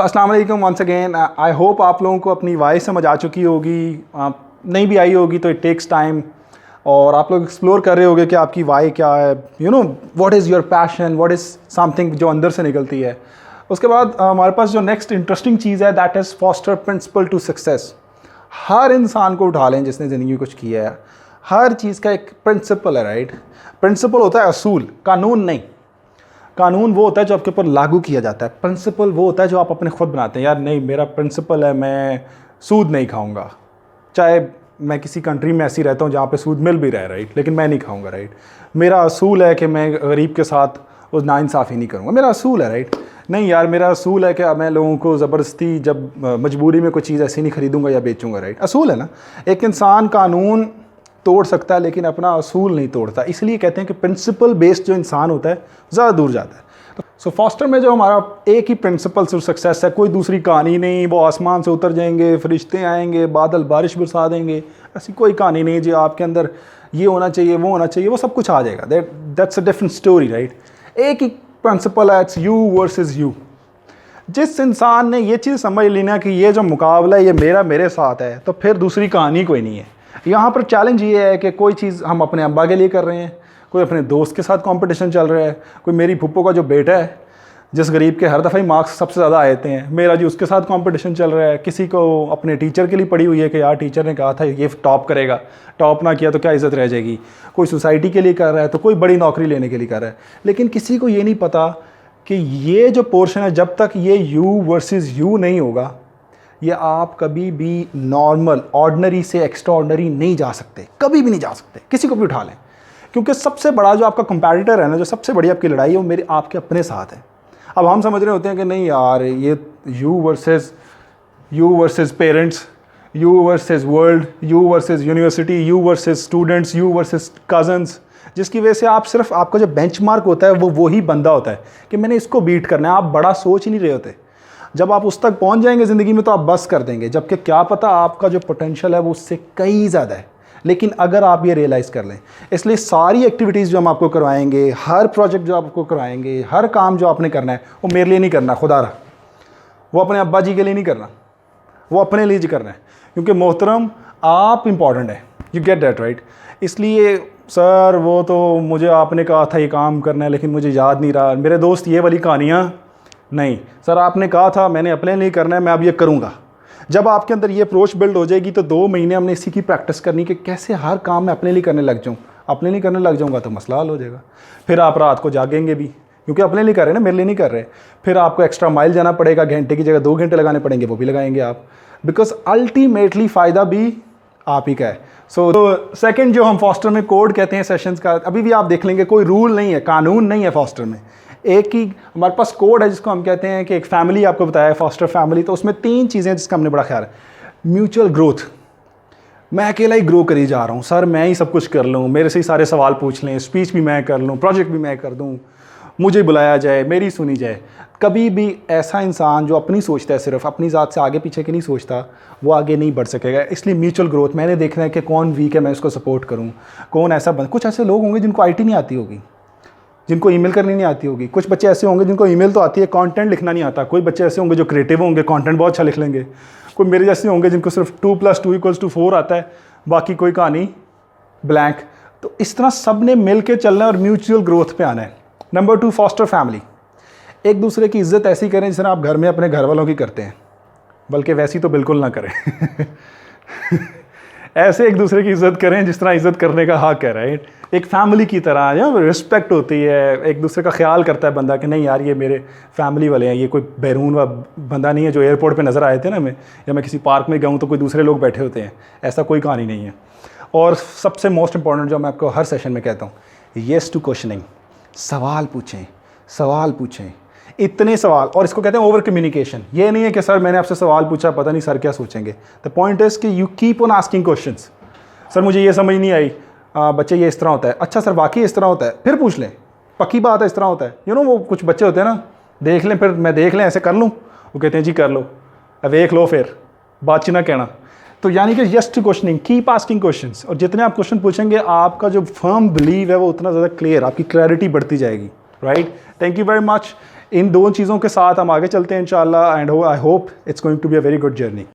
अस्सलाम वालेकुम once again. I hope आप लोगों को अपनी वॉइस समझ आ चुकी होगी। नहीं भी आई होगी तो इट टेक्स टाइम, और आप लोग एक्सप्लोर कर रहे होगे कि आपकी वाई क्या है, you know what is your passion, what is something जो अंदर से निकलती है। उसके बाद हमारे पास जो नेक्स्ट इंटरेस्टिंग चीज़ है that is foster principle to success. हर इंसान को उठा लें जिसने ज़िंदगी में कुछ किया है, हर चीज़ का एक प्रिंसिपल है, राइट। प्रिंसिपल होता है असूल, कानून नहीं। कानून वो होता है जो आपके ऊपर लागू किया जाता है, प्रिंसिपल वो होता है जो आप अपने खुद बनाते हैं। यार नहीं, मेरा प्रिंसिपल है मैं सूद नहीं खाऊंगा, चाहे मैं किसी कंट्री में ऐसी रहता हूँ जहाँ पे सूद मिल भी रहा है, राइट, लेकिन मैं नहीं खाऊंगा, राइट। मेरा असूल है कि मैं गरीब के साथ उस नाइंसाफ़ी नहीं करूँगा, मेरा असूल है, राइट। नहीं यार, मेरा असूल है कि मैं लोगों को ज़बरदस्ती जब मजबूरी में कोई चीज़ ऐसी नहीं खरीदूंगा या बेचूंगा, राइट। असूल है ना। एक इंसान कानून तोड़ सकता है लेकिन अपना असूल नहीं तोड़ता, इसलिए कहते हैं कि प्रिंसिपल बेस्ड जो इंसान होता है ज़्यादा दूर जाता है। सो फॉस्टर में जो हमारा एक ही प्रिंसिपल से सक्सेस है, कोई दूसरी कहानी नहीं। वो आसमान से उतर जाएंगे, फरिश्ते आएंगे, बादल बारिश बरसा देंगे, ऐसी कोई कहानी नहीं जो आपके अंदर ये होना चाहिए वो होना चाहिए, वो सब कुछ आ जाएगा। That's a different story, right. एक ही प्रिंसिपल है, इट्स यू वर्सेस यू। जिस इंसान ने ये चीज़ समझ ली ना कि ये जो मुकाबला है ये मेरे साथ है, तो फिर दूसरी कहानी कोई नहीं है। यहाँ पर चैलेंज ये है कि कोई चीज़ हम अपने अब्बा के लिए कर रहे हैं, कोई अपने दोस्त के साथ कंपटीशन चल रहा है, कोई मेरी फूफो का जो बेटा है जिस गरीब के हर दफ़ा ही मार्क्स सबसे ज़्यादा आते हैं, मेरा जी उसके साथ कंपटीशन चल रहा है। किसी को अपने टीचर के लिए पड़ी हुई है कि यार टीचर ने कहा था ये टॉप करेगा, टॉप ना किया तो क्या इज़्ज़त रह जाएगी। कोई सोसाइटी के लिए कर रहा है, तो कोई बड़ी नौकरी लेने के लिए कर रहा है। लेकिन किसी को ये नहीं पता कि ये जो पोर्शन है, जब तक ये यू वर्सेस यू नहीं होगा, ये आप कभी भी नॉर्मल ऑर्डिनरी से एक्स्ट्रा ऑर्डिनरी नहीं जा सकते, कभी भी नहीं जा सकते। किसी को भी उठा लें, क्योंकि सबसे बड़ा जो आपका कंपैरेटर है ना, जो सबसे बड़ी आपकी लड़ाई है, वो मेरे आपके अपने साथ है। अब हम समझ रहे होते हैं कि नहीं यार, ये you versus parents, you versus world, you versus university, you versus students, you versus cousins, जिसकी वजह से आप सिर्फ आपका जो बेंचमार्क होता है वो ही बंदा होता है कि मैंने इसको बीट करना है। आप बड़ा सोच ही नहीं रहे होते। जब आप उस तक पहुंच जाएंगे ज़िंदगी में तो आप बस कर देंगे, जबकि क्या पता आपका जो पोटेंशियल है वो उससे कई ज़्यादा है। लेकिन अगर आप ये रियलाइज़ कर लें, इसलिए सारी एक्टिविटीज़ जो हम आपको करवाएंगे, हर प्रोजेक्ट जो आपको करवाएंगे, हर काम जो आपने करना है, वो मेरे लिए नहीं करना खुदा रहा, वो अपने अब्बा जी के लिए नहीं करना, वो अपने लिए करना है। क्योंकि मोहतरम आप इम्पॉर्टेंट है, यू गेट दैट, राइट। इसलिए सर वो तो मुझे आपने कहा था ये काम करना है लेकिन मुझे याद नहीं रहा, मेरे दोस्त ये वाली कहानियाँ नहीं। सर आपने कहा था मैंने अपने लिए करना है, मैं अब ये करूँगा। जब आपके अंदर ये अप्रोच बिल्ड हो जाएगी तो 2 महीने हमने इसी की प्रैक्टिस करनी कि कैसे हर काम मैं अपने लिए करने लग जाऊँ। अपने लिए करने लग जाऊँगा तो मसला हल हो जाएगा। फिर आप रात को जागेंगे भी, क्योंकि अपने लिए कर रहे हैं ना, मेरे लिए नहीं कर रहे। फिर आपको एक्स्ट्रा माइल जाना पड़ेगा, घंटे की जगह 2 घंटे लगाने पड़ेंगे, वो भी लगाएंगे आप, बिकॉज अल्टीमेटली फ़ायदा भी आप ही का है। सो सेकेंड जो हम फॉस्टर में कोड कहते हैं सेशंस का, अभी भी आप देख लेंगे कोई रूल नहीं है, कानून नहीं है फॉस्टर में। एक ही हमारे पास कोड है जिसको हम कहते हैं कि एक फैमिली आपको बताया है, फॉस्टर फैमिली। तो उसमें 3 चीज़ें जिसका हमने बड़ा ख्याल है। म्यूचुअल ग्रोथ, मैं अकेला ही ग्रो करी जा रहा हूँ, सर मैं ही सब कुछ कर लूँ, मेरे से ही सारे सवाल पूछ लें, स्पीच भी मैं कर लूँ, प्रोजेक्ट भी मैं कर दूँ, मुझे बुलाया जाए, मेरी सुनी जाए। कभी भी ऐसा इंसान जो अपनी सोचता है, सिर्फ अपनी ज़ात से आगे पीछे की नहीं सोचता, वो आगे नहीं बढ़ सकेगा। इसलिए म्यूचुअल ग्रोथ, मैंने देखना है कि कौन वीक है मैं उसको सपोर्ट करूँ, कौन ऐसा कुछ ऐसे लोग होंगे जिनको IT नहीं आती होगी, जिनको ईमेल करनी नहीं आती होगी। कुछ बच्चे ऐसे होंगे जिनको ईमेल तो आती है, कंटेंट लिखना नहीं आता। कोई बच्चे ऐसे होंगे जो क्रिएटिव होंगे, कंटेंट बहुत अच्छा लिख लेंगे। कोई मेरे जैसे होंगे जिनको सिर्फ 2 + 2 = 4 आता है, बाकी कोई कहानी ब्लैंक। तो इस तरह सब ने मिल के चलना है और म्यूचुअल ग्रोथ पे आना है। Number 2, foster family. एक दूसरे की इज्जत ऐसी करें जिस तरह आप घर में अपने घर वालों की करते हैं, बल्कि वैसी तो बिल्कुल ना करें। ऐसे एक दूसरे की इज़्ज़त करें जिस तरह इज़्ज़त करने का हक़ है, राइट। एक फैमिली की तरह या रिस्पेक्ट होती है, एक दूसरे का ख्याल करता है बंदा कि नहीं यार ये मेरे फैमिली वाले हैं, ये कोई बैरून व बंदा नहीं है जो एयरपोर्ट पे नज़र आए थे ना मैं, या मैं किसी पार्क में गया हूँ तो कोई दूसरे लोग बैठे होते हैं, ऐसा कोई कहानी नहीं है। और सबसे मोस्ट इंपॉर्टेंट जो मैं आपको हर सेशन में कहता हूँ, येस टू क्वेश्चनिंग। सवाल पूछें, सवाल पूछें, इतने सवाल। और इसको कहते हैं ओवर कम्युनिकेशन। ये नहीं है कि सर मैंने आपसे सवाल पूछा, पता नहीं सर क्या सोचेंगे। द पॉइंट इज़ कि you keep on asking questions. Sir मुझे ये समझ नहीं आई, बच्चे ये इस तरह होता है, अच्छा सर वाकई इस तरह होता है, फिर पूछ लें, पक्की बात है इस तरह होता है। यू नो वो कुछ बच्चे होते हैं ना, देख लें फिर मैं देख लें ऐसे कर लूँ, वो कहते हैं जी कर लो, अब देख लो फिर बात ना कहना। तो यानी कि yes to questioning, keep asking questions. और जितने आप क्वेश्चन पूछेंगे आपका जो फर्म बिलीव है वो उतना ज़्यादा क्लियर, आपकी क्लैरिटी बढ़ती जाएगी, right. Thank you very much. इन दो चीज़ों के साथ हम आगे चलते हैं इंशाल्लाह, and I hope it's going to be a very good journey.